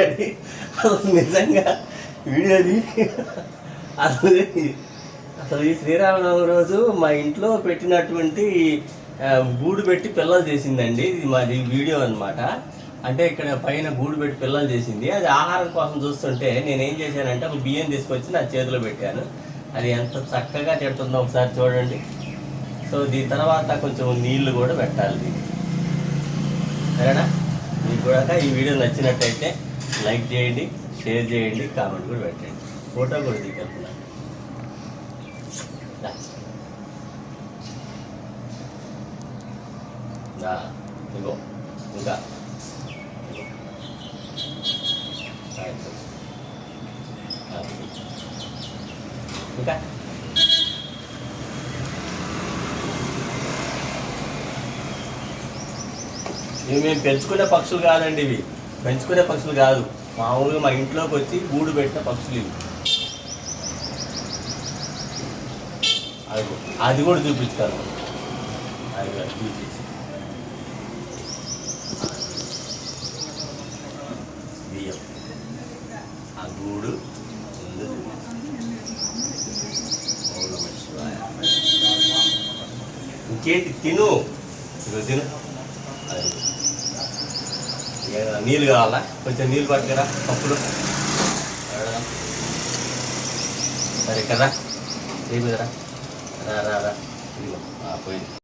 అసలు నిజంగా వీడియోది అసలు అసలు ఈ శ్రీరామనవమి రోజు మా ఇంట్లో పెట్టినటువంటి గూడు పెట్టి పిల్లలు చేసిందండి. ఇది మాది వీడియో అనమాట. అంటే ఇక్కడ పైన గూడు పెట్టి పిల్లలు చేసింది. అది ఆహారం కోసం చూస్తుంటే నేనేం చేశానంటే ఒక బియ్యం తీసుకొచ్చి నా చేతిలో పెట్టాను. అది ఎంత చక్కగా తింటుందో ఒకసారి చూడండి. సో దీని తర్వాత కొంచెం నీళ్లు కూడా పెట్టాలి దీనికి, సరేనా? మీకు కూడా ఈ వీడియో నచ్చినట్టయితే లైక్ చేయండి, షేర్ చేయండి, కామెంట్ కూడా పెట్టండి. ఫోటో కూడా దిగలుగుతున్నాను. ఇగో ఇంకా ఇంకా ఇవి మేము పెంచుకునే పక్షులు కాదండి. ఇవి పెంచుకునే పక్షులు కాదు, మామూలుగా మా ఇంట్లోకి వచ్చి గూడు పెట్టిన పక్షులు ఇవి. అది కూడా చూపిస్తాను. అది చూపించి బియ్యం ఆ గూడు ఇంకేంటి తిను, ఇగో తిను. నీళ్ళు కావాలా? కొంచెం నీళ్ళు పట్టుకురా పప్పులు. సరే కదా, రా రా రా, ఇదిగో పోయింది.